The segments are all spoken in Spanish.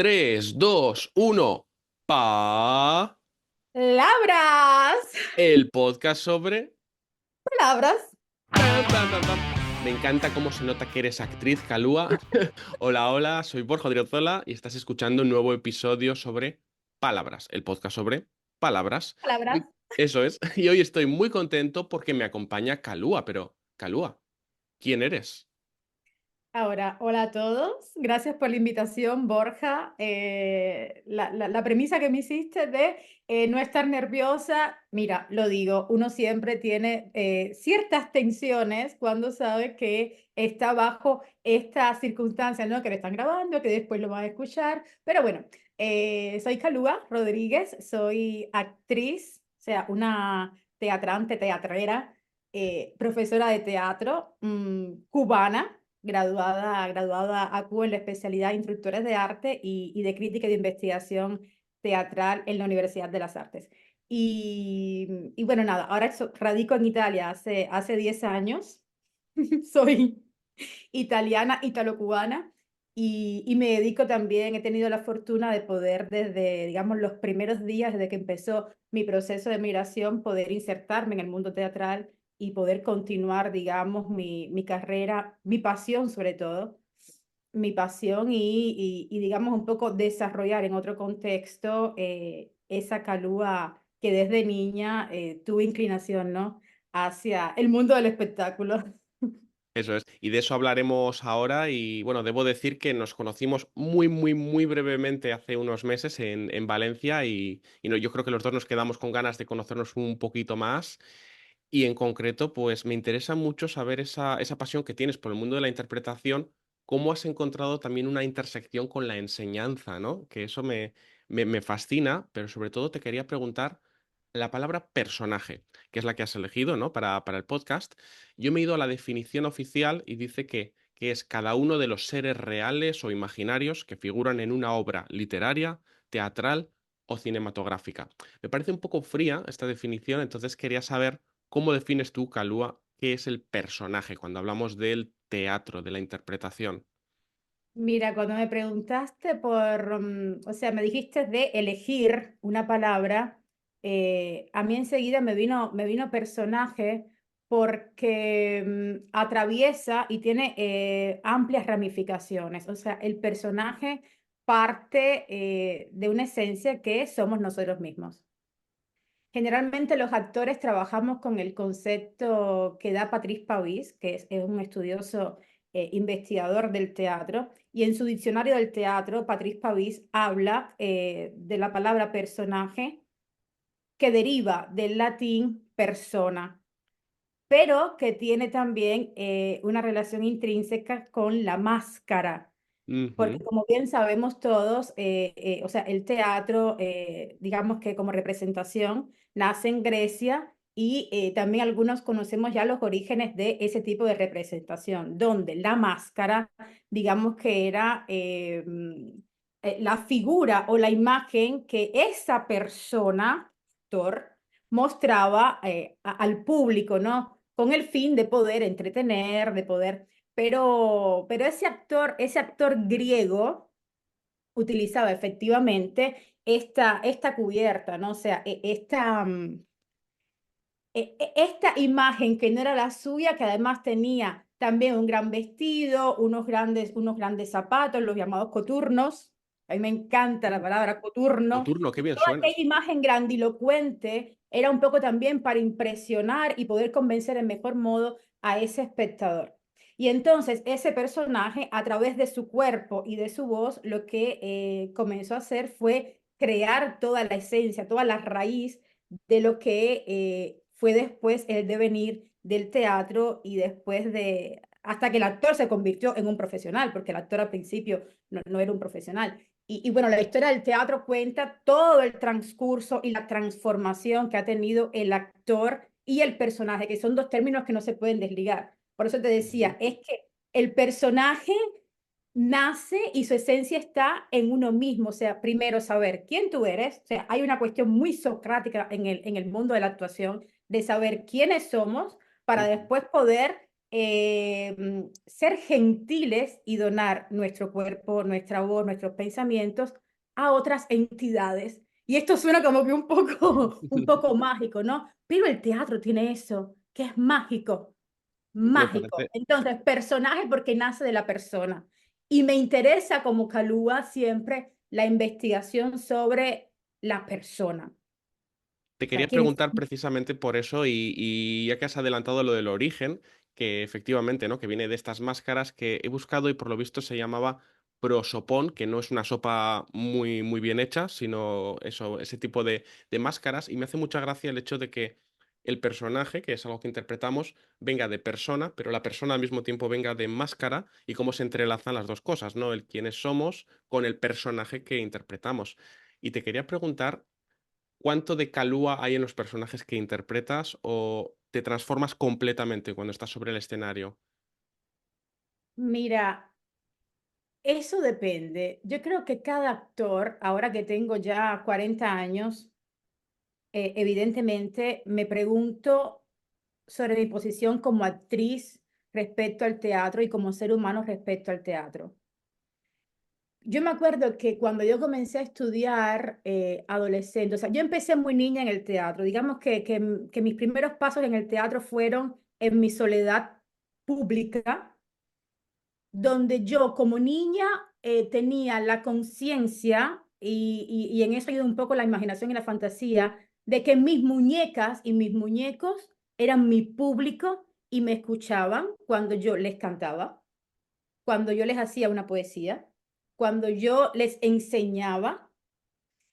3, 2, 1. Pa. Labras, El podcast sobre. palabras. Pam, pam, pam, pam. Me encanta cómo se nota que eres actriz, Calúa. Hola, hola, soy Borja Odriozola y estás escuchando un nuevo episodio sobre palabras, el podcast sobre palabras. Palabras. Eso es. Y hoy estoy muy contento porque me acompaña Calúa, pero Calúa, ¿quién eres? Ahora, hola a todos. Gracias por la invitación, Borja. La premisa que me hiciste de no estar nerviosa, mira, lo digo, uno siempre tiene ciertas tensiones cuando sabe que está bajo estas circunstancias, ¿no? Que le están grabando, que después lo van a escuchar. Pero bueno, soy Calúa Rodríguez, soy actriz, o sea, una teatrante, teatrera, profesora de teatro, cubana graduada ACU en la especialidad de instructores de arte y de crítica y de investigación teatral en la Universidad de las Artes. Y bueno, nada, ahora radico en Italia hace 10 años. Soy italiana, italo-cubana. Y me dedico también, he tenido la fortuna de poder desde, digamos, los primeros días, desde que empezó mi proceso de migración, poder insertarme en el mundo teatral y poder continuar, digamos, mi carrera, mi pasión sobre todo, mi pasión y, digamos, un poco desarrollar en otro contexto esa calúa que desde niña tuve inclinación, ¿no? Hacia el mundo del espectáculo. Eso es. Y de eso hablaremos ahora. Y bueno, debo decir que nos conocimos muy, muy, muy brevemente hace unos meses en Valencia y no, yo creo que los dos nos quedamos con ganas de conocernos un poquito más. Y en concreto, pues me interesa mucho saber esa pasión que tienes por el mundo de la interpretación, cómo has encontrado también una intersección con la enseñanza, ¿no? Que eso me fascina, pero sobre todo te quería preguntar la palabra personaje, que es la que has elegido, ¿no? Para el podcast. Yo me he ido a la definición oficial y dice que es cada uno de los seres reales o imaginarios que figuran en una obra literaria, teatral o cinematográfica. Me parece un poco fría esta definición, entonces quería saber cómo defines tú, Calúa, qué es el personaje cuando hablamos del teatro, de la interpretación. Mira, cuando me preguntaste o sea, me dijiste de elegir una palabra, a mí enseguida me vino personaje porque atraviesa y tiene amplias ramificaciones. O sea, el personaje parte de una esencia que somos nosotros mismos. Generalmente los actores trabajamos con el concepto que da Patrice Pauwys, que es un estudioso investigador del teatro, y en su diccionario del teatro, Patrice Pauwys habla de la palabra personaje que deriva del latín persona, pero que tiene también una relación intrínseca con la máscara. Porque Ujú. como bien sabemos todos, o sea, el teatro, digamos que como representación, nace en Grecia y también algunos conocemos ya los orígenes de ese tipo de representación, donde la máscara, digamos que era la figura o la imagen que esa persona, actor, mostraba al público, ¿no? Con el fin de poder entretener, de poder pero ese actor griego utilizaba efectivamente esta cubierta, ¿no? O sea, esta imagen que no era la suya, que además tenía también un gran vestido, unos grandes zapatos, los llamados coturnos. A mí me encanta la palabra coturno. Coturno, qué Y bien toda suena. aquella imagen grandilocuente era un poco también para impresionar y poder convencer en mejor modo a ese espectador. Y entonces ese personaje, a través de su cuerpo y de su voz, lo que comenzó a hacer fue crear toda la esencia, toda la raíz de lo que fue después el devenir del teatro y después de, hasta que el actor se convirtió en un profesional, porque el actor al principio no era un profesional. Y bueno, la historia del teatro cuenta todo el transcurso y la transformación que ha tenido el actor y el personaje, que son dos términos que no se pueden desligar. Por eso te Ujú. decía, es que el personaje nace y su esencia está en uno mismo, o sea, primero saber quién tú eres, o sea, hay una cuestión muy socrática en el mundo de la actuación, de saber quiénes somos para Ujú. después poder ser gentiles y donar nuestro cuerpo, nuestra voz, nuestros pensamientos a otras entidades. Y esto suena como que un poco mágico, ¿no? Pero el teatro tiene eso, que es mágico, Me mágico. parece, Entonces, personaje porque nace de la persona. Y me interesa como Calúa siempre la investigación sobre la persona. te O sea, quería preguntar precisamente por eso y ya que has adelantado lo del origen, que efectivamente, ¿no? Que viene de estas máscaras que he buscado y por lo visto se llamaba prosopón, que no es una sopa muy, muy bien hecha, sino eso, ese tipo de máscaras. Y me hace mucha gracia el hecho de que el personaje, que es algo que interpretamos, venga de persona, pero la persona al mismo tiempo venga de máscara y cómo se entrelazan las dos cosas, ¿no? El quiénes somos con el personaje que interpretamos. Y te quería preguntar, ¿cuánto de Kalua hay en los personajes que interpretas o te transformas completamente cuando estás sobre el escenario? mira, eso depende. Yo creo que cada actor, ahora que tengo ya 40 años, evidentemente me pregunto sobre mi posición como actriz respecto al teatro y como ser humano respecto al teatro. Yo me acuerdo que cuando yo comencé a estudiar adolescente, o sea, yo empecé muy niña en el teatro, digamos que mis primeros pasos en el teatro fueron en mi soledad pública, donde yo como niña tenía la conciencia y en eso ayuda un poco la imaginación y la fantasía, de que mis muñecas y mis muñecos eran mi público y me escuchaban cuando yo les cantaba, cuando yo les hacía una poesía, cuando yo les enseñaba.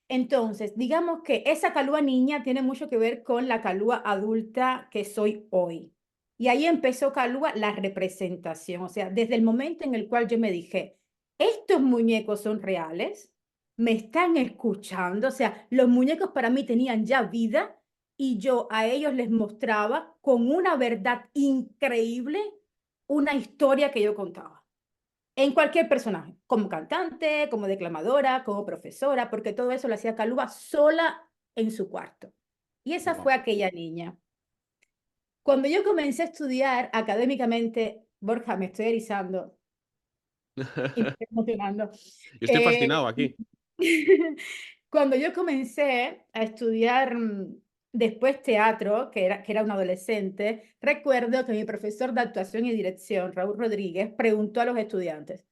Entonces, digamos que esa Calúa niña tiene mucho que ver con la Calúa adulta que soy hoy. Y ahí empezó Calúa la representación, o sea, desde el momento en el cual yo me dije, estos muñecos son reales, me están escuchando, o sea, los muñecos para mí tenían ya vida y yo a ellos les mostraba con una verdad increíble una historia que yo contaba en cualquier personaje, como cantante, como declamadora, como profesora, porque todo eso lo hacía Calúa sola en su cuarto. Y esa Guau. fue aquella niña. Cuando yo comencé a estudiar académicamente, Borja, me estoy erizando y me estoy emocionando. Yo estoy Eh, fascinado aquí. cuando yo comencé a estudiar después teatro, que era un adolescente, recuerdo que mi profesor de actuación y dirección, Raúl Rodríguez, preguntó a los estudiantes,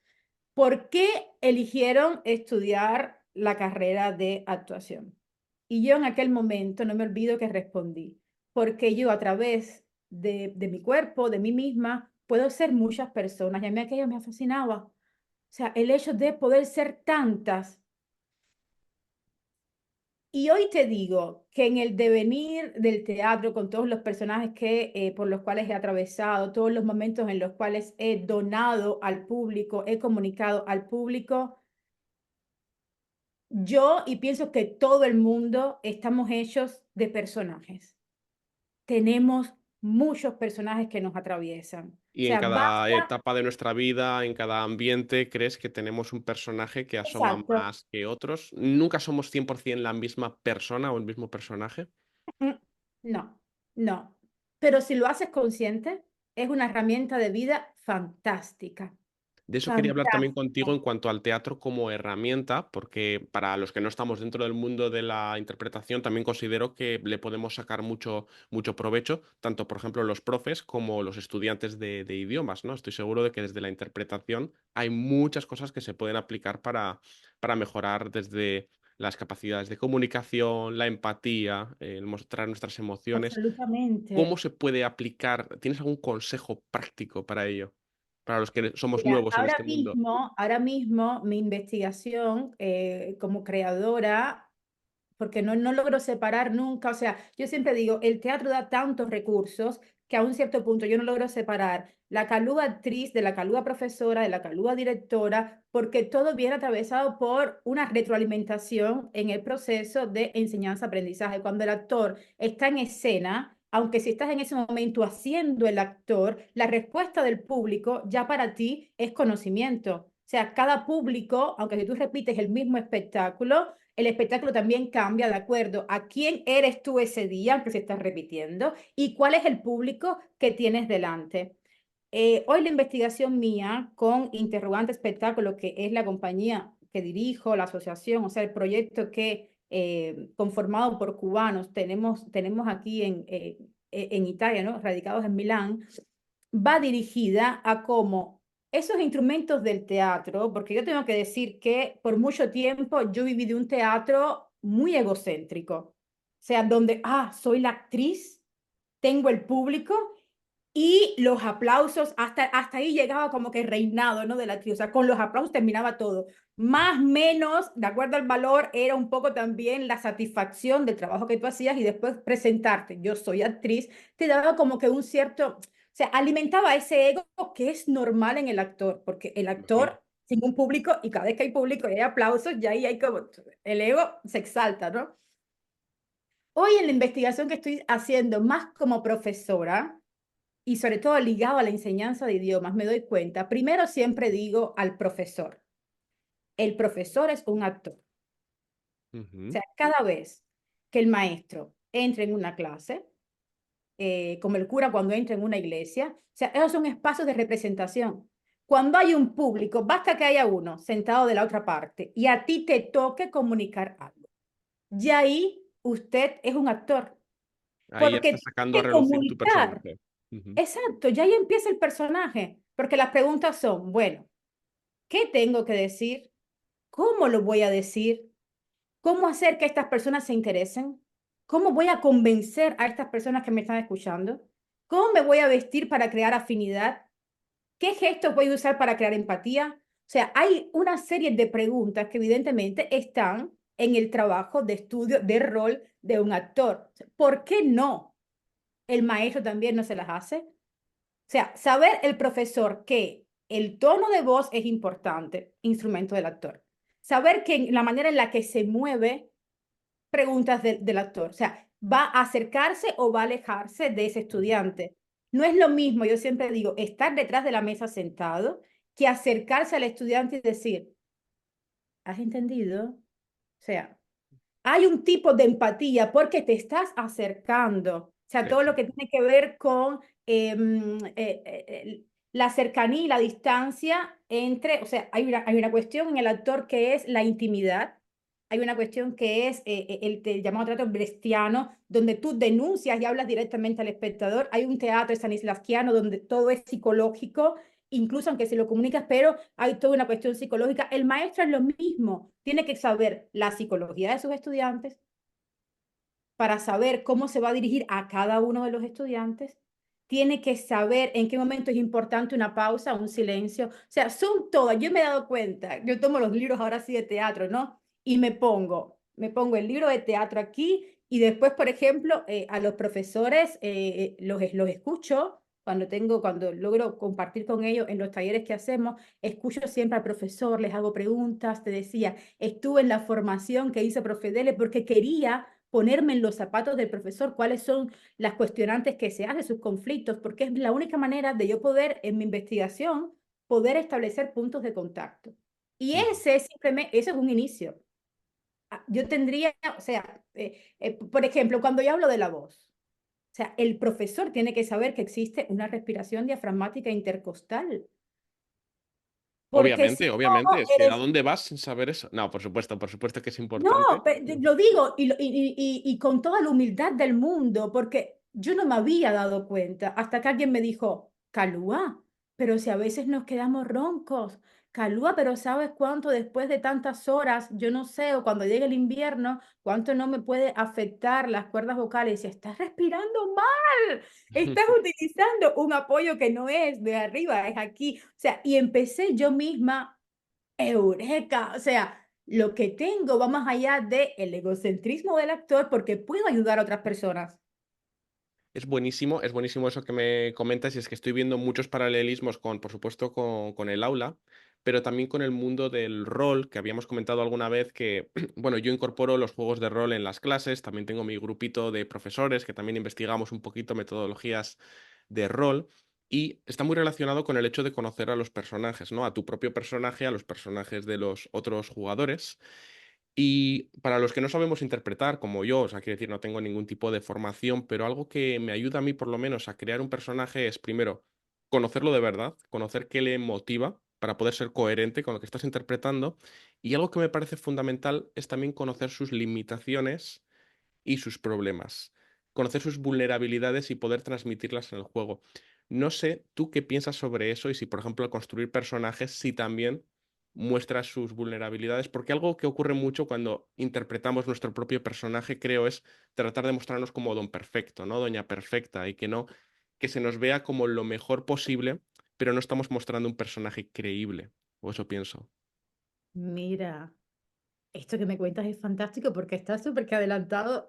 ¿por qué eligieron estudiar la carrera de actuación? Y yo en aquel momento no me olvido que respondí, porque yo a través de mi cuerpo, de mí misma, puedo ser muchas personas. Y a mí aquello me fascinaba. O sea, el hecho de poder ser tantas. Y hoy te digo que en el devenir del teatro, con todos los personajes por los cuales he atravesado, todos los momentos en los cuales he donado al público, he comunicado al público, yo y pienso que todo el mundo estamos hechos de personajes. Tenemos muchos personajes que nos atraviesan. O Y en sea, cada basta, etapa de nuestra vida, en cada ambiente, ¿crees que tenemos un personaje que asoma exacto. más que otros? ¿Nunca somos 100% la misma persona o el mismo personaje? Mm, no, no. Pero si lo haces consciente, es una herramienta de vida fantástica, De eso quería hablar también contigo fantástica. en cuanto al teatro como herramienta, porque para los que no estamos dentro del mundo de la interpretación, también considero que le podemos sacar mucho, mucho provecho, tanto por ejemplo los profes como los estudiantes de idiomas, ¿no? Estoy seguro de que desde la interpretación hay muchas cosas que se pueden aplicar para mejorar desde las capacidades de comunicación, la empatía, el mostrar nuestras emociones. ¿Cómo Absolutamente. se puede aplicar? ¿Tienes algún consejo práctico para ello? Para los que somos Mira, nuevos en este mundo. ahora mismo mi investigación como creadora, porque no logro separar nunca, o sea, yo siempre digo, el teatro da tantos recursos que a un cierto punto yo no logro separar la calúa actriz de la calúa profesora, de la calúa directora, porque todo viene atravesado por una retroalimentación en el proceso de enseñanza-aprendizaje. Cuando el actor está en escena, aunque si estás en ese momento haciendo el actor, la respuesta del público ya para ti es conocimiento. O sea, cada público, aunque si tú repites el mismo espectáculo, el espectáculo también cambia de acuerdo a quién eres tú ese día, aunque se está repitiendo, y cuál es el público que tienes delante. hoy la investigación mía con Interrogante Espectáculo, que es la compañía que dirijo, la asociación, o sea, el proyecto que conformado por cubanos tenemos aquí en Italia, ¿no? Radicados en Milán, va dirigida a cómo esos instrumentos del teatro, porque yo tengo que decir que por mucho tiempo yo viví de un teatro muy egocéntrico, o sea, donde, soy la actriz, tengo el público y los aplausos, hasta ahí llegaba como que reinado, ¿no? De la actriz, o sea, con los aplausos terminaba todo. Más, menos, de acuerdo al valor, era un poco también la satisfacción del trabajo que tú hacías y después presentarte, yo soy actriz, te daba como que un cierto, o sea, alimentaba ese ego que es normal en el actor, porque el Ujú. actor sin un público y cada vez que hay público y hay aplausos, ya ahí hay como, el ego se exalta, ¿no? Hoy en la investigación que estoy haciendo más como profesora, y sobre todo ligado a la enseñanza de idiomas, me doy cuenta, primero siempre digo al profesor, el profesor es un actor. O Ujú. sea, cada vez que el maestro entre en una clase, como el cura cuando entra en una iglesia, o sea, esos son espacios de representación. Cuando hay un público, basta que haya uno sentado de la otra parte y a ti te toque comunicar algo. Y ahí usted es un actor, Ahí porque estás tiene sacando a que relucir tu comunicar. personaje. Ujú. Exacto, ya ahí empieza el personaje, porque las preguntas son, bueno, ¿qué tengo que decir? ¿Cómo lo voy a decir? ¿Cómo hacer que estas personas se interesen? ¿Cómo voy a convencer a estas personas que me están escuchando? ¿Cómo me voy a vestir para crear afinidad? ¿Qué gestos voy a usar para crear empatía? O sea, hay una serie de preguntas que evidentemente están en el trabajo de estudio de rol de un actor. ¿Por qué no? El maestro también no se las hace. O sea, saber el profesor que el tono de voz es importante, instrumento del actor. Saber que la manera en la que se mueve, preguntas del actor. O sea, ¿va a acercarse o va a alejarse de ese estudiante? No es lo mismo, yo siempre digo, estar detrás de la mesa sentado que acercarse al estudiante y decir, ¿has entendido? O sea, hay un tipo de empatía porque te estás acercando. O sea, todo lo que Exacto. tiene que ver con la cercanía y la distancia entre, o sea, hay una cuestión en el actor que es la intimidad. Hay una cuestión que es el llamado teatro brechtiano, donde tú denuncias y hablas directamente al espectador. Hay un teatro stanislavskiano donde todo es psicológico, incluso aunque se lo comunicas, pero hay toda una cuestión psicológica. El maestro es lo mismo, tiene que saber la psicología de sus estudiantes para saber cómo se va a dirigir a cada uno de los estudiantes, tiene que saber en qué momento es importante una pausa, un silencio, o sea, son todas, yo me he dado cuenta, yo tomo los libros ahora sí de teatro, ¿no? Y me pongo el libro de teatro aquí y después, por ejemplo, a los profesores los escucho cuando logro compartir con ellos en los talleres que hacemos, escucho siempre al profesor, les hago preguntas, te decía, estuve en la formación que hizo Profe Dele porque quería ponerme en los zapatos del profesor, cuáles son las cuestionantes que se hacen, sus conflictos, porque es la única manera de yo poder, en mi investigación, poder establecer puntos de contacto. Y Ujú. ese es un inicio. Yo tendría, o sea, por ejemplo, cuando yo hablo de la voz, o sea, el profesor tiene que saber que existe una respiración diafragmática intercostal, porque si Obviamente, no, obviamente. Es que ¿a dónde vas sin saber eso? No, por supuesto que es no, importante. lo digo y con toda la humildad del mundo, porque yo no me había dado cuenta hasta que alguien me dijo, Calúa, pero si a veces nos quedamos roncos, Calúa, pero ¿sabes cuánto después de tantas horas, yo no sé, o cuando llegue el invierno, cuánto no me puede afectar las cuerdas vocales? Si estás respirando mal, estás utilizando un apoyo que no es de arriba, es aquí. O sea, y empecé yo misma Eureka, o sea, lo que tengo va más allá del egocentrismo del actor porque puedo ayudar a otras personas. Es buenísimo eso que me comentas y es que estoy viendo muchos paralelismos con, por supuesto, con el aula, pero también con el mundo del rol, que habíamos comentado alguna vez que, bueno, yo incorporo los juegos de rol en las clases, también tengo mi grupito de profesores que también investigamos un poquito metodologías de rol y está muy relacionado con el hecho de conocer a los personajes, ¿no? A tu propio personaje, a los personajes de los otros jugadores. Y para los que no sabemos interpretar, como yo, o sea, quiero decir, no tengo ningún tipo de formación, pero algo que me ayuda a mí por lo menos a crear un personaje es, primero, conocerlo de verdad, conocer qué le motiva para poder ser coherente con lo que estás interpretando. Y algo que me parece fundamental es también conocer sus limitaciones y sus problemas, conocer sus vulnerabilidades y poder transmitirlas en el juego. No sé tú qué piensas sobre eso y si, por ejemplo, al construir personajes, si también muestras sus vulnerabilidades, porque algo que ocurre mucho cuando interpretamos nuestro propio personaje, creo, es tratar de mostrarnos como don perfecto, ¿no? Doña perfecta, y que no, que se nos vea como lo mejor posible, pero no estamos mostrando un personaje creíble, o eso pienso. Mira, esto que me cuentas es fantástico porque está súper que adelantado,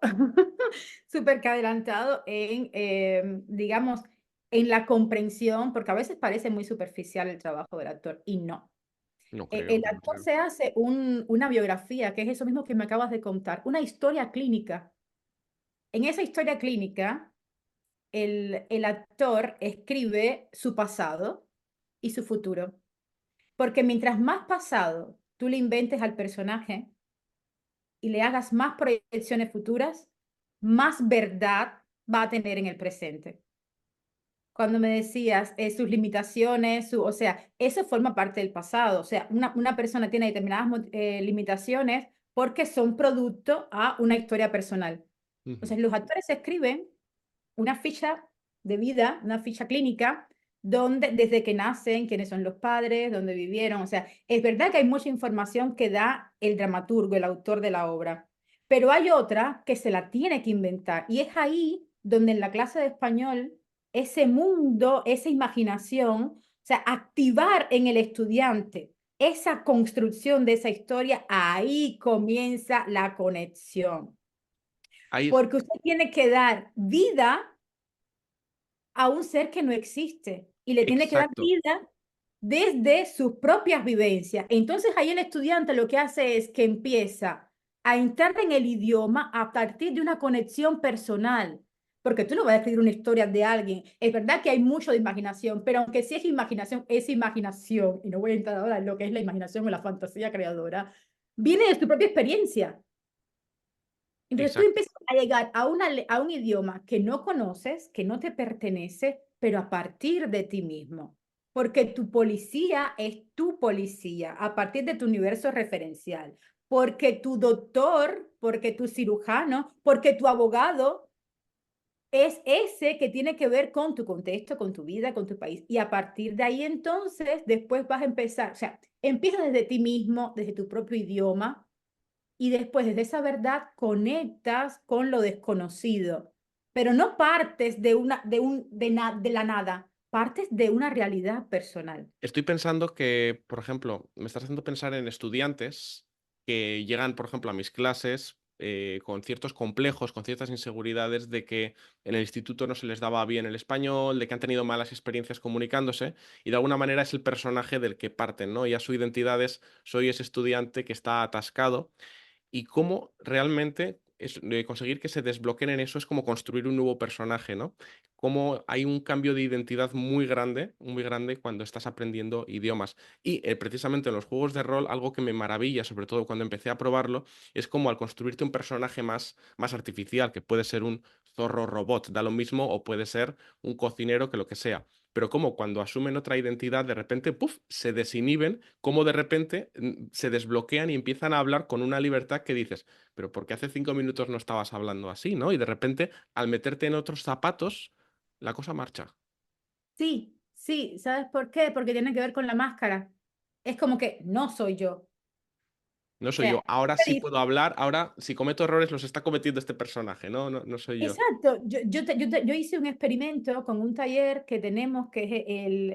súper que adelantado en, digamos, en la comprensión, porque a veces parece muy superficial el trabajo del actor y no. No El creo, no actor creo. se hace una biografía, que es eso mismo que me acabas de contar, una historia clínica. En esa historia clínica, el actor escribe su pasado y su futuro, porque mientras más pasado tú le inventes al personaje, y le hagas más proyecciones futuras, más verdad va a tener en el presente. Cuando me decías sus limitaciones, o sea, eso forma parte del pasado. O sea, una persona tiene determinadas limitaciones porque son producto a una historia personal. Ujú. Entonces, los actores escriben una ficha de vida, una ficha clínica, donde desde que nacen, quiénes son los padres, dónde vivieron. O sea, es verdad que hay mucha información que da el dramaturgo, el autor de la obra, pero hay otra que se la tiene que inventar. Y es ahí donde en la clase de español, ese mundo, esa imaginación, o sea, activar en el estudiante esa construcción de esa historia, ahí comienza la conexión. Ahí, Porque usted tiene que dar vida a un ser que no existe y le tiene que dar exacto. vida desde sus propias vivencias. Entonces ahí el estudiante lo que hace es que empieza a entrar en el idioma a partir de una conexión personal, porque tú no vas a escribir una historia de alguien. Es verdad que hay mucho de imaginación, pero aunque sí es imaginación, y no voy a entrar ahora en lo que es la imaginación o la fantasía creadora, viene de tu propia experiencia. Entonces tú Exacto. empiezas a llegar a, a un idioma que no conoces, que no te pertenece, pero a partir de ti mismo. Porque tu policía es tu policía, a partir de tu universo referencial. Porque tu doctor, porque tu cirujano, porque tu abogado es ese que tiene que ver con tu contexto, con tu vida, con tu país. Y a partir de ahí entonces, después vas a empezar, o sea, empiezas desde ti mismo, desde tu propio idioma, y después desde esa verdad conectas con lo desconocido, pero no partes de la nada, partes de una realidad personal. Estoy pensando que, por ejemplo, me estás haciendo pensar en estudiantes que llegan, por ejemplo, a mis clases con ciertos complejos, con ciertas inseguridades de que en el instituto no se les daba bien el español, de que han tenido malas experiencias comunicándose y de alguna manera es el personaje del que parten, ¿no? Ya su identidad es, soy ese estudiante que está atascado y cómo realmente conseguir que se desbloqueen en eso es como construir un nuevo personaje, ¿no? Cómo hay un cambio de identidad muy grande cuando estás aprendiendo idiomas. Y precisamente en los juegos de rol, algo que me maravilla, sobre todo cuando empecé a probarlo, es como al construirte un personaje más artificial, que puede ser un zorro robot, da lo mismo, o puede ser un cocinero, que lo que sea. Pero como cuando asumen otra identidad, de repente, ¡puf!, se desinhiben, como de repente se desbloquean y empiezan a hablar con una libertad que dices, pero ¿por qué hace 5 minutos no estabas hablando así, no? Y de repente, al meterte en otros zapatos, la cosa marcha. Sí, sí, ¿sabes por qué? Porque tiene que ver con la máscara. Es como que no soy yo. O No soy yo. sea, Ahora sí puedo hablar, ahora si cometo errores los está cometiendo este personaje, no, no, no soy yo. exacto, yo hice un experimento con un taller que tenemos, que es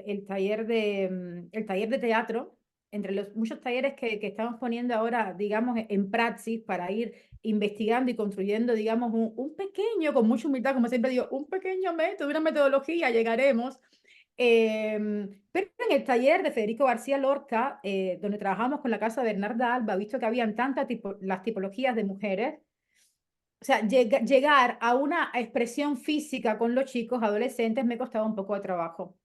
el taller de, el taller de teatro, entre los muchos talleres que estamos poniendo ahora, digamos, en praxis para ir investigando y construyendo, digamos, un pequeño, con mucha humildad, como siempre digo, un pequeño método, una metodología, llegaremos. Pero en el taller de Federico García Lorca, donde trabajamos con la casa Bernarda Alba, visto que habían tantas las tipologías de mujeres, o sea, llegar a una expresión física con los chicos adolescentes me costaba un poco de trabajo.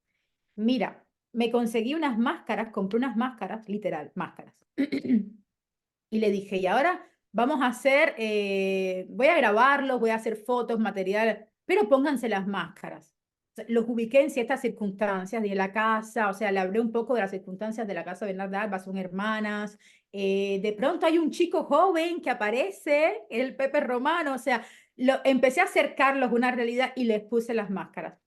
Mira, me conseguí unas máscaras, compré unas máscaras, literal, máscaras. Y le dije, y ahora vamos a hacer, voy a grabarlo, voy a hacer fotos, material, pero pónganse las máscaras. Los ubiqué en ciertas circunstancias de la casa, o sea, le hablé un poco de las circunstancias de la casa de Bernarda Alba, son hermanas. De pronto hay un chico joven que aparece, el Pepe Romano, o sea, empecé a acercarlos a una realidad y les puse las máscaras.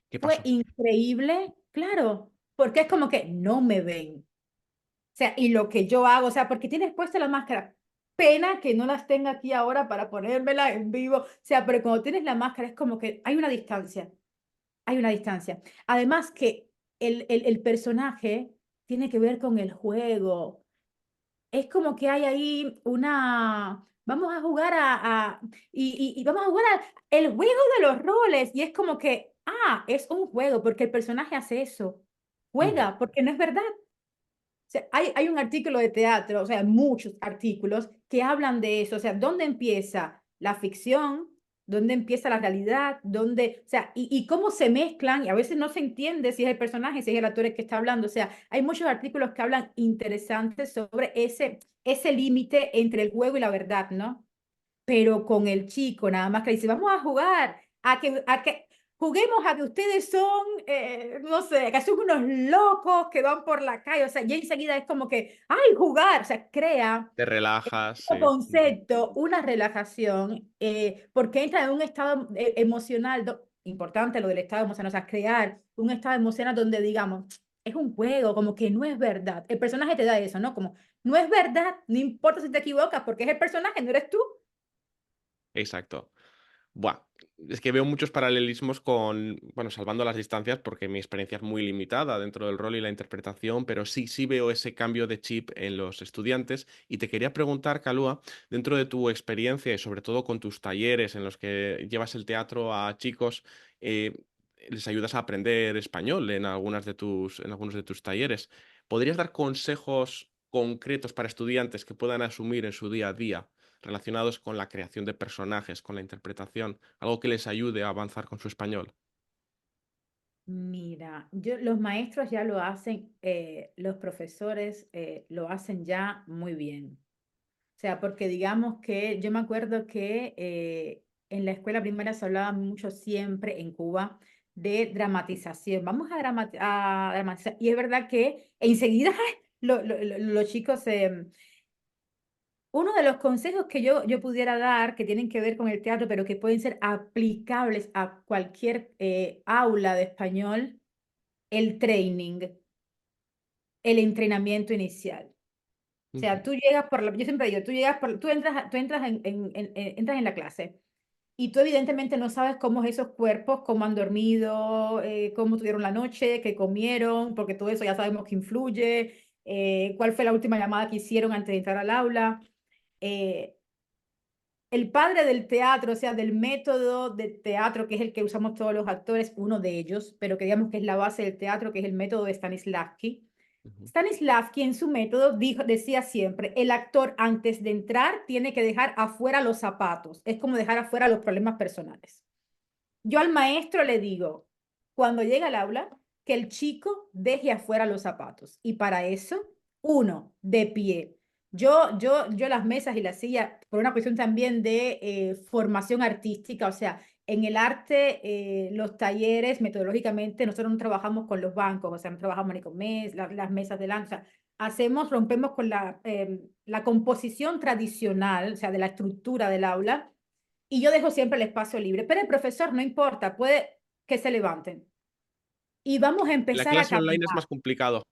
¿Qué Fue pasó? increíble, claro, porque es como que no me ven. O sea, y lo que yo hago, o sea, porque tienes puesta la máscara. Pena que no las tenga aquí ahora para ponérmela en vivo. O sea, pero cuando tienes la máscara es como que hay una distancia. Hay una distancia. Además que el personaje tiene que ver con el juego. Es como que hay ahí una... Vamos a jugar y vamos a jugar el juego de los roles. Y es como que, es un juego porque el personaje hace eso. Ujú. Juega, porque no es verdad. O sea, hay un artículo de teatro, o sea, muchos artículos que hablan de eso. O sea, ¿dónde empieza la ficción? ¿Dónde empieza la realidad? ¿Dónde, o sea, y cómo se mezclan? Y a veces no se entiende si es el personaje, si es el actor el que está hablando. O sea, hay muchos artículos que hablan interesantes sobre ese límite entre el juego y la verdad, ¿no? Pero con el chico, nada más que dice, vamos a jugar, a que juguemos a que ustedes son, no sé, que son unos locos que van por la calle, o sea, ya enseguida es como que, ay, jugar, o sea, crea Te relajas, un sí. Ujú. concepto, una relajación, porque entra en un estado emocional, importante lo del estado emocional, o sea, crear un estado emocional donde digamos, es un juego, como que no es verdad. El personaje te da eso, ¿no? Como, no es verdad, no importa si te equivocas, porque es el personaje, no eres tú. Exacto. Buah, es que veo muchos paralelismos con, bueno, salvando las distancias, porque mi experiencia es muy limitada dentro del rol y la interpretación, pero sí, sí veo ese cambio de chip en los estudiantes. Y te quería preguntar, Kalua, dentro de tu experiencia y sobre todo con tus talleres en los que llevas el teatro a chicos, eh, les ayudas a aprender español en algunos de tus talleres. ¿Podrías dar consejos concretos para estudiantes que puedan asumir en su día a día, relacionados con la creación de personajes, con la interpretación, algo que les ayude a avanzar con su español? Mira, los maestros ya lo hacen, los profesores lo hacen ya muy bien. O sea, porque digamos que yo me acuerdo que en la escuela primaria se hablaba mucho siempre en Cuba de dramatización. Vamos a dramatizar. Y es verdad que enseguida los chicos uno de los consejos que yo pudiera dar, que tienen que ver con el teatro, pero que pueden ser aplicables a cualquier aula de español, el training, el entrenamiento inicial. O Ujú, sea, tú llegas yo siempre digo, tú entras entras en la clase y tú evidentemente no sabes cómo es esos cuerpos, cómo han dormido, cómo tuvieron la noche, qué comieron, porque todo eso ya sabemos que influye, cuál fue la última llamada que hicieron antes de entrar al aula. Eh, el padre del teatro, o sea, del método de teatro, que es el que usamos todos los actores, uno de ellos, pero que digamos que es la base del teatro, que es el método de Stanislavski. ujú. Stanislavski en su método decía siempre, el actor antes de entrar tiene que dejar afuera los zapatos, es como dejar afuera los problemas personales. Yo al maestro le digo, cuando llega al aula, que el chico deje afuera los zapatos. Y para eso, uno, de pie. Yo las mesas y las sillas, por una cuestión también de formación artística, o sea, en el arte, los talleres, metodológicamente, nosotros no trabajamos con los bancos, o sea, no trabajamos ni con las mesas de lanza. Rompemos con la composición tradicional, o sea, de la estructura del aula, y yo dejo siempre el espacio libre, pero el profesor no importa, puede que se levanten. Y vamos a En la empezar a clase online es caminar. más complicado.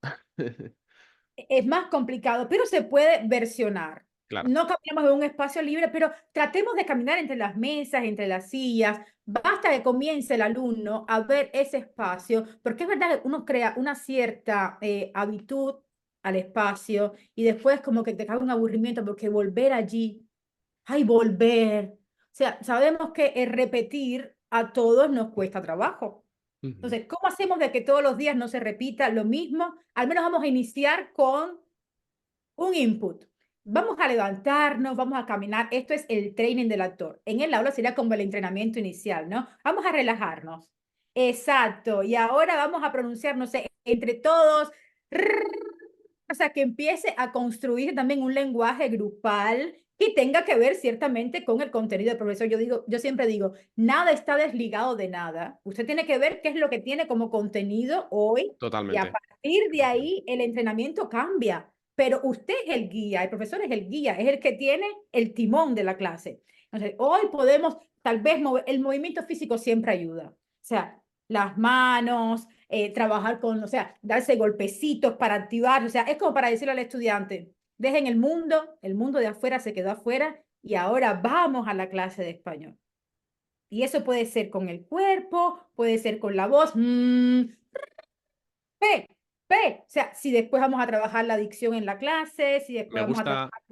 Es más complicado, pero se puede versionar. Claro. No caminamos en un espacio libre, pero tratemos de caminar entre las mesas, entre las sillas. Basta que comience el alumno a ver ese espacio, porque es verdad que uno crea una cierta habitud al espacio y después como que te cae un aburrimiento porque volver allí, ay, volver. O sea, sabemos que el repetir a todos nos cuesta trabajo. Ujú. Entonces, ¿cómo hacemos de que todos los días no se repita lo mismo? Al menos vamos a iniciar con un input. Vamos a levantarnos, vamos a caminar. Esto es el training del actor. En el aula sería como el entrenamiento inicial, ¿no? Vamos a relajarnos. Exacto. Y ahora vamos a pronunciar, no sé, entre todos. o sea, que empiece a construir también un lenguaje grupal que tenga que ver ciertamente con el contenido del profesor. Yo siempre digo, nada está desligado de nada. Usted tiene que ver qué es lo que tiene como contenido hoy y a Totalmente. partir de ahí el entrenamiento cambia. Pero usted es el guía, el profesor es el guía, es el que tiene el timón de la clase. Entonces, hoy podemos, tal vez, el movimiento físico siempre ayuda. O sea, las manos, trabajar con, o sea, darse golpecitos para activar, o sea, es como para decirle al estudiante, dejen el mundo de afuera se quedó afuera y ahora vamos a la clase de español. Y eso puede ser con el cuerpo, puede ser con la voz, P, P, o sea, si después vamos a trabajar la dicción en la clase, si Me después vamos a gusta trabajar...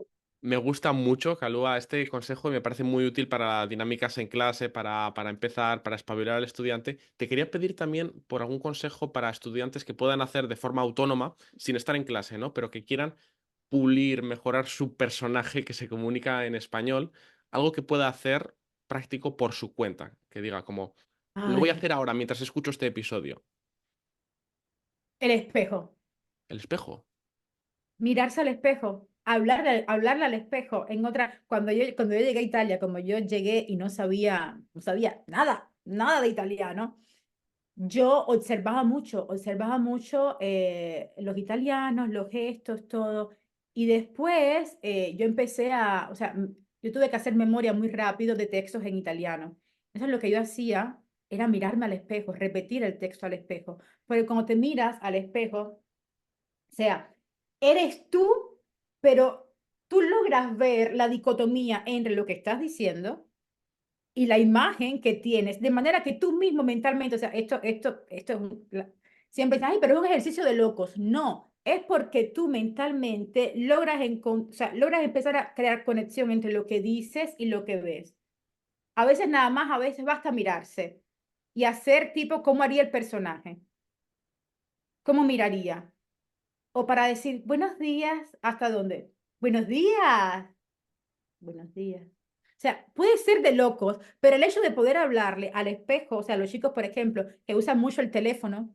Me gusta mucho, Calúa, este consejo y me parece muy útil para dinámicas en clase, para empezar, para espabilar al estudiante. Te quería pedir también por algún consejo para estudiantes que puedan hacer de forma autónoma, sin estar en clase, ¿no? Pero que quieran pulir, mejorar su personaje que se comunica en español, algo que pueda hacer práctico por su cuenta, que diga como, lo voy a Ay, hacer ahora mientras escucho este episodio. el espejo. El espejo. Mirarse al espejo, hablarle al espejo. Cuando yo llegué a Italia, como yo llegué y no sabía nada, nada de italiano, yo observaba mucho los italianos, los gestos, todo. Y después yo empecé o sea, yo tuve que hacer memoria muy rápido de textos en italiano. Eso es lo que yo hacía, era mirarme al espejo, repetir el texto al espejo. Porque cuando te miras al espejo, o sea, eres tú, pero tú logras ver la dicotomía entre lo que estás diciendo y la imagen que tienes, de manera que tú mismo mentalmente, o sea, esto es siempre dices, ay, pero es un ejercicio de locos. No, es porque tú mentalmente o sea, logras empezar a crear conexión entre lo que dices y lo que ves. A veces nada más, a veces basta mirarse y hacer tipo cómo haría el personaje, cómo miraría. O para decir, buenos días, ¿hasta dónde? Buenos días, buenos días. O sea, puede ser de locos, pero el hecho de poder hablarle al espejo, o sea, los chicos, por ejemplo, que usan mucho el teléfono,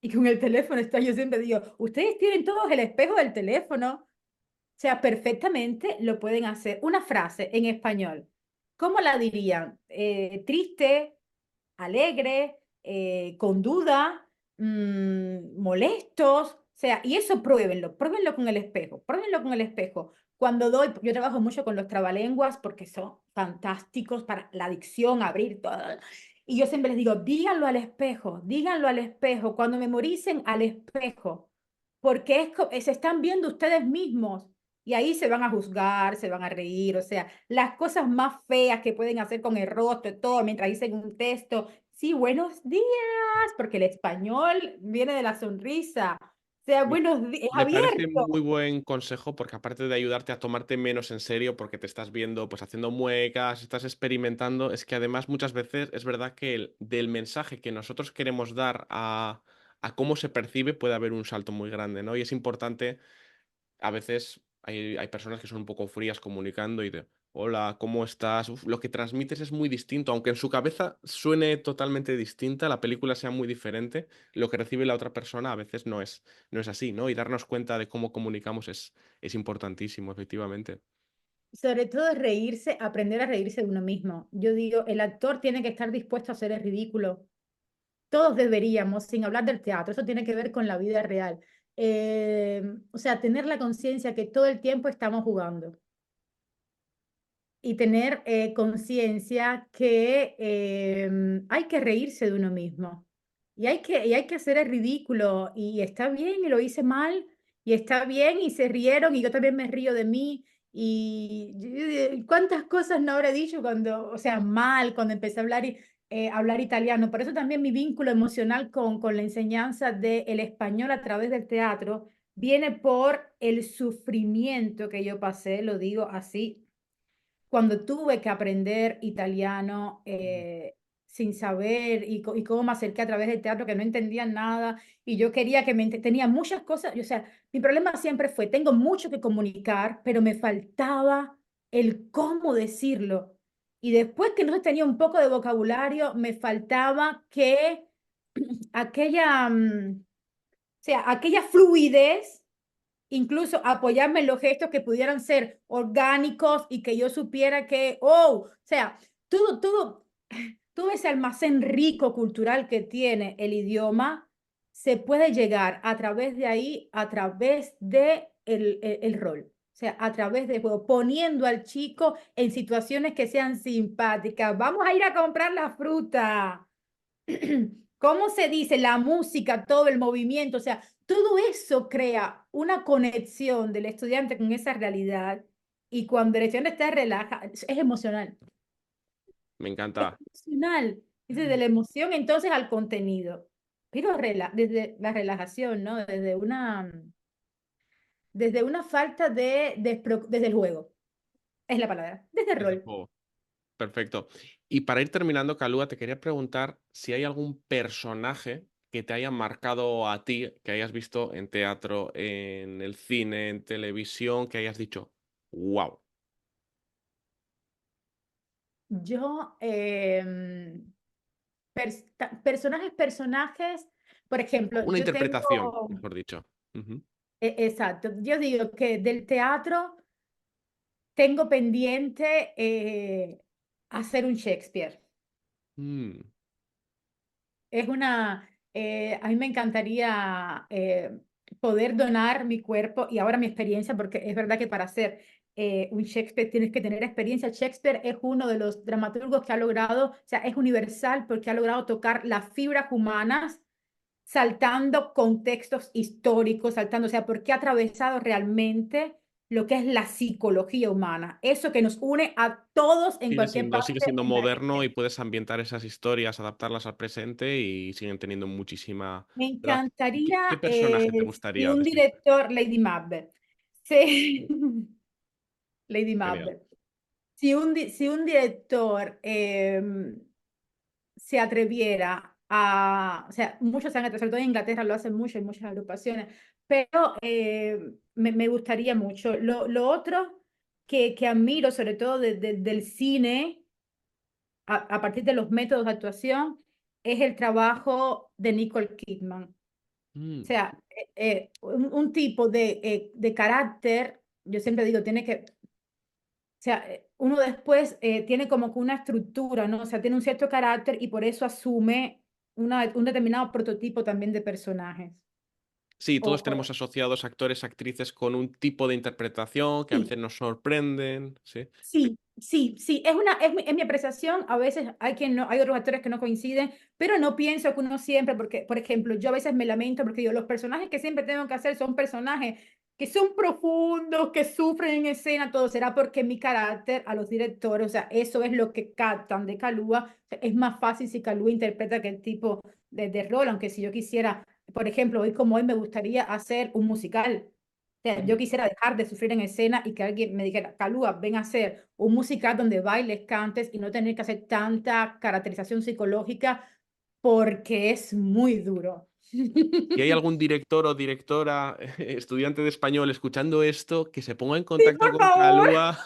y con el teléfono está, yo siempre digo, ustedes tienen todos el espejo del teléfono, o sea, perfectamente lo pueden hacer. Una frase en español, ¿cómo la dirían? Triste, alegre, con duda, molestos, o sea, y eso pruébenlo con el espejo, pruébenlo con el espejo. Yo trabajo mucho con los trabalenguas porque son fantásticos para la dicción, abrir todo. Y yo siempre les digo, díganlo al espejo, cuando memoricen al espejo, porque se están viendo ustedes mismos. Y ahí se van a juzgar, se van a reír, o sea, las cosas más feas que pueden hacer con el rostro, todo, mientras dicen un texto. Sí, buenos días, porque el español viene de la sonrisa. O sea, Me buenos días, es me parece muy abierto. buen consejo porque aparte de ayudarte a tomarte menos en serio porque te estás viendo, pues haciendo muecas, estás experimentando, es que además muchas veces es verdad que del mensaje que nosotros queremos dar a cómo se percibe puede haber un salto muy grande, ¿no? Y es importante a veces hay personas que son un poco frías comunicando y de, hola, ¿cómo estás? Uf, lo que transmites es muy distinto, aunque en su cabeza suene totalmente distinta, la película sea muy diferente, lo que recibe la otra persona a veces no es así, ¿no? Y darnos cuenta de cómo comunicamos es importantísimo, efectivamente. Sobre todo es reírse, aprender a reírse de uno mismo. Yo digo, el actor tiene que estar dispuesto a hacer el ridículo. Todos deberíamos, sin hablar del teatro, eso tiene que ver con la vida real. O sea, tener la conciencia que todo el tiempo estamos jugando y tener conciencia que hay que reírse de uno mismo y hay que hacer el ridículo y está bien y lo hice mal y está bien y se rieron y yo también me río de mí y cuántas cosas no habré dicho cuando, o sea, mal, cuando empecé a hablar italiano. Por eso también mi vínculo emocional con la enseñanza del español a través del teatro viene por el sufrimiento que yo pasé, lo digo así cuando tuve que aprender italiano sin saber y cómo me acerqué a través del teatro que no entendía nada y yo quería tenía muchas cosas, o sea, mi problema siempre fue, tengo mucho que comunicar, pero me faltaba el cómo decirlo. Y después que no tenía un poco de vocabulario, me faltaba aquella, o sea, aquella fluidez incluso apoyarme en los gestos que pudieran ser orgánicos y que yo supiera que, oh, o sea, todo ese almacén rico cultural que tiene el idioma se puede llegar a través de ahí, a través de el rol. O sea, a través del juego, poniendo al chico en situaciones que sean simpáticas. Vamos a ir a comprar la fruta. ¿Cómo se dice? La música, todo el movimiento, o sea, todo eso crea una conexión del estudiante con esa realidad y cuando el estudiante está relajado, es emocional, Me es encanta. emocional. Dice de la emoción entonces al contenido, pero desde la relajación, ¿no? Desde una falta desde el juego, es la palabra, desde el Desde rol. luego. Perfecto. Y para ir terminando, Calúa, te quería preguntar si hay algún personaje que te haya marcado a ti, que hayas visto en teatro, en el cine, en televisión, que hayas dicho, wow, Yo, personajes, por ejemplo, una yo interpretación, tengo, mejor dicho. Ujú. exacto, yo digo que del teatro tengo pendiente hacer un Shakespeare. Mm, A mí me encantaría poder donar mi cuerpo y ahora mi experiencia, porque es verdad que para hacer un Shakespeare tienes que tener experiencia. Shakespeare es uno de los dramaturgos que ha logrado, o sea, es universal porque ha logrado tocar las fibras humanas saltando contextos históricos, saltando, o sea, porque ha atravesado realmente lo que es la psicología humana, eso que nos une a todos en cualquier sigue parte siendo en la que moderno y estemos. puedes ambientar esas historias, adaptarlas al presente y siguen teniendo muchísima, Me ¿verdad? ¿Y qué encantaría personaje te si gustaría un de Shakespeare? director, Lady Macbeth, sí, Lady Genial. Macbeth, si un director se atreviera o sea, muchos se han atrevido, sobre todo en Inglaterra lo hacen mucho, en muchas agrupaciones, pero me gustaría mucho. Lo otro que admiro, sobre todo del cine, a partir de los métodos de actuación, es el trabajo de Nicole Kidman. O Mm. sea, un tipo de carácter, yo siempre digo, tiene que, o sea, uno después tiene como que una estructura, ¿no? O sea, tiene un cierto carácter y por eso asume un determinado prototipo también de personajes. Sí, O, todos tenemos o- asociados actores, actrices con un tipo de interpretación que a sí, veces nos sorprenden, ¿sí? sí, es mi apreciación. A veces hay otros actores que no coinciden, pero no pienso que uno siempre, porque, por ejemplo, yo a veces me lamento porque digo, los personajes que siempre tengo que hacer son personajes que son profundos, que sufren en escena, todo será porque mi carácter a los directores, o sea, eso es lo que captan de Kalua. Es más fácil si Kalua interpreta aquel tipo de rol, aunque si yo quisiera, por ejemplo, hoy como hoy me gustaría hacer un musical. O sea, yo Mm. quisiera dejar de sufrir en escena y que alguien me dijera, Calúa, ven a hacer un musical donde bailes, cantes y no tener que hacer tanta caracterización psicológica porque es muy duro. Si hay algún director o directora, estudiante de español escuchando esto, que se ponga en Sí, contacto por con favor, Calúa.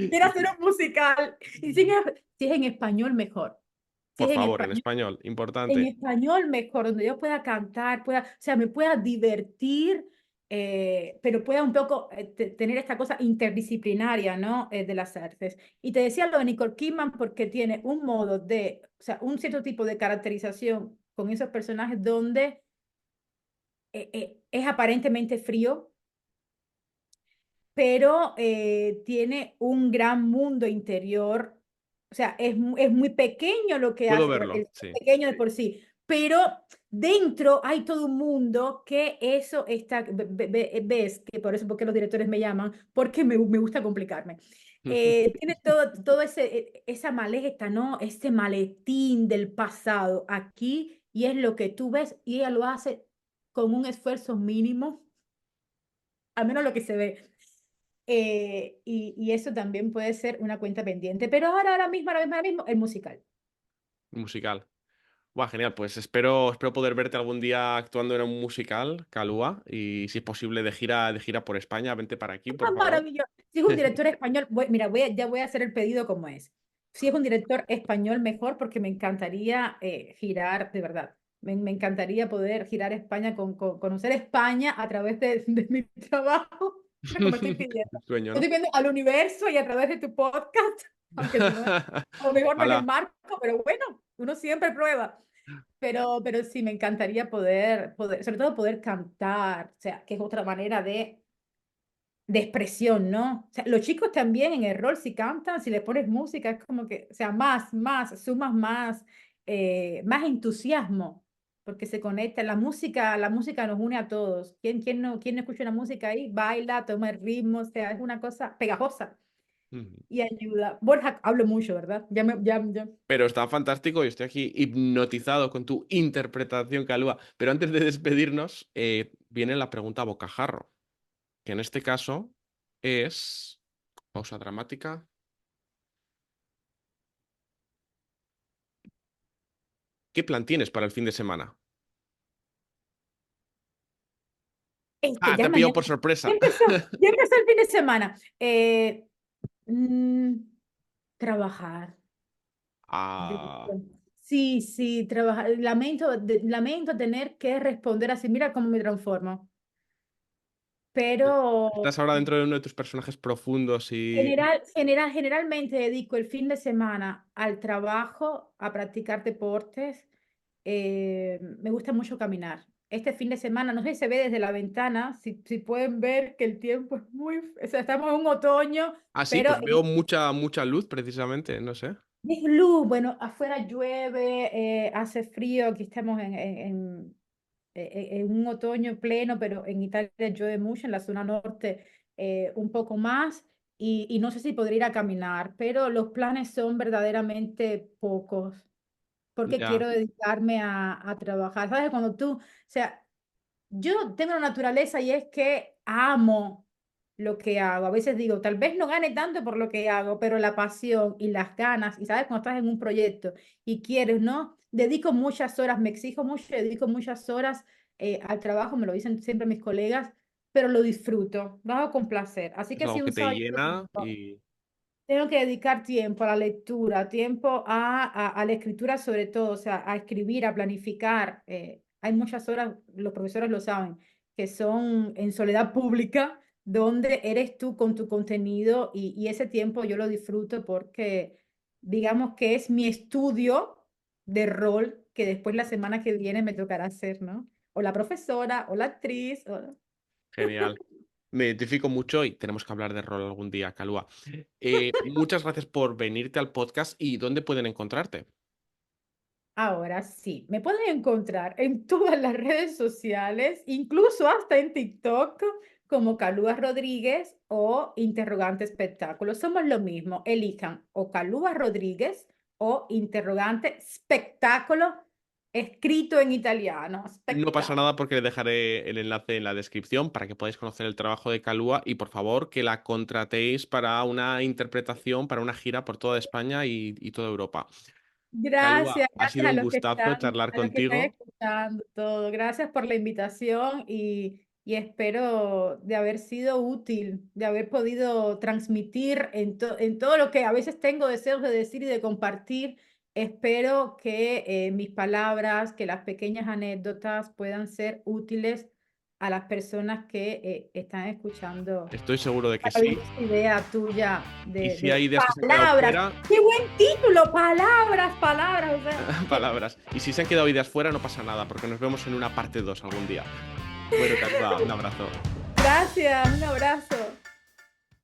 quiero hacer un musical. Y si es en español, mejor. Si Por es favor, en español, en importante. español mejor, donde yo pueda cantar, o sea, me pueda divertir, pero pueda un poco tener esta cosa interdisciplinaria, ¿no? De las artes. Y te decía lo de Nicole Kidman porque tiene un modo o sea, un cierto tipo de caracterización con esos personajes donde es aparentemente frío, pero tiene un gran mundo interior. O sea, es muy pequeño lo que Puedo hace, verlo, es sí. pequeño de por sí, pero dentro hay todo un mundo que eso está, ves, que por eso porque los directores me llaman, porque me gusta complicarme. Tiene todo esa maleta, ¿no? Ese maletín del pasado aquí y es lo que tú ves y ella lo hace con un esfuerzo mínimo, al menos lo que se ve. Y eso también puede ser una cuenta pendiente. Pero ahora mismo, el musical. Musical. Buah, genial. Pues espero poder verte algún día actuando en un musical, Calúa, y si es posible de gira por España, vente para aquí, por ¡Ah, favor. maravilloso! Si es un director español, mira, ya voy a hacer el pedido como es. Si es un director español, mejor, porque me encantaría girar, de verdad. Me encantaría poder girar España, conocer España a través de mi trabajo. Mira cómo estoy pidiendo. Sueño, ¿no? Estoy pidiendo al universo y a través de tu podcast, aunque si no, a lo mejor no es el Ojalá. marco, pero bueno, uno siempre prueba. Pero sí, me encantaría poder, sobre todo poder cantar, o sea, que es otra manera de expresión, ¿no? O sea, los chicos también en el rol, si cantan, si le pones música, es como que, o sea, sumas más entusiasmo, porque se conecta. La música nos une a todos. ¿Quién no escucha una música ahí? Baila, toma el ritmo, o sea, es una cosa pegajosa Ujú. y ayuda. Borja, hablo mucho, ¿verdad? Ya. Pero está fantástico y estoy aquí hipnotizado con tu interpretación, Calúa. Pero antes de despedirnos, viene la pregunta a bocajarro, que en este caso es... Pausa dramática. ¿Qué plan tienes para el fin de semana? Ah, te Ya ha pillado mañana, por ya sorpresa. empezó, ya empezó el fin de semana. Mm, trabajar. Ah, Sí, sí, trabajar. Lamento tener que responder así. Mira cómo me transformo. Pero estás ahora dentro de uno de tus personajes profundos y... generalmente dedico el fin de semana al trabajo, a practicar deportes. Me gusta mucho caminar. Este fin de semana, no sé si se ve desde la ventana, si pueden ver que el tiempo es o sea, estamos en un otoño, Ah, sí, pero pues veo mucha luz precisamente, no sé. es luz. Bueno, afuera llueve, hace frío, aquí estamos en un otoño pleno, pero en Italia llueve mucho, en la zona norte un poco más, y no sé si podría ir a caminar, pero los planes son verdaderamente pocos, porque Ya, quiero dedicarme a trabajar. ¿Sabes? Cuando tú, o sea, yo tengo una naturaleza y es que amo lo que hago. A veces digo, tal vez no gane tanto por lo que hago, pero la pasión y las ganas, y sabes, cuando estás en un proyecto y quieres, ¿no? Dedico muchas horas, me exijo mucho, dedico muchas horas al trabajo, me lo dicen siempre mis colegas, pero lo hago con placer. Así es que algo si que un te sábado y llena domingo y... tengo que dedicar tiempo a la lectura, tiempo a la escritura sobre todo, o sea, a escribir, a planificar. Hay muchas horas, los profesores lo saben, que son en soledad pública, donde eres tú con tu contenido y ese tiempo yo lo disfruto porque digamos que es mi estudio de rol que después la semana que viene me tocará hacer, ¿no? O la profesora, o la actriz. Genial. Me identifico mucho y tenemos que hablar de rol algún día, Calúa. Muchas gracias por venirte al podcast y ¿dónde pueden encontrarte? Ahora sí, me pueden encontrar en todas las redes sociales, incluso hasta en TikTok, como Calúa Rodríguez o Interrogante Espectáculo. Somos lo mismo, elijan o Calúa Rodríguez o Interrogante Espectáculo, escrito en italiano. No pasa Espectáculo. nada porque le dejaré el enlace en la descripción para que podáis conocer el trabajo de Calúa y por favor que la contratéis para una interpretación, para una gira por toda España y toda Europa. Calúa, Gracias, ha gracias sido un gustazo charlar a los que están contigo. escuchando todo. Gracias por la invitación y espero de haber sido útil, de haber podido transmitir en todo lo que a veces tengo deseos de decir y de compartir. Espero que mis palabras, que las pequeñas anécdotas puedan ser útiles a las personas que están escuchando Estoy seguro de que sí. maravillosa idea tuya Y si de hay ideas que se han quedado palabras. fuera, ¡Qué buen título! Palabras, palabras. O sea, palabras. Y si se han quedado ideas fuera, no pasa nada, porque nos vemos en una parte 2 algún día. Bueno, Calúa, un abrazo. gracias, un abrazo.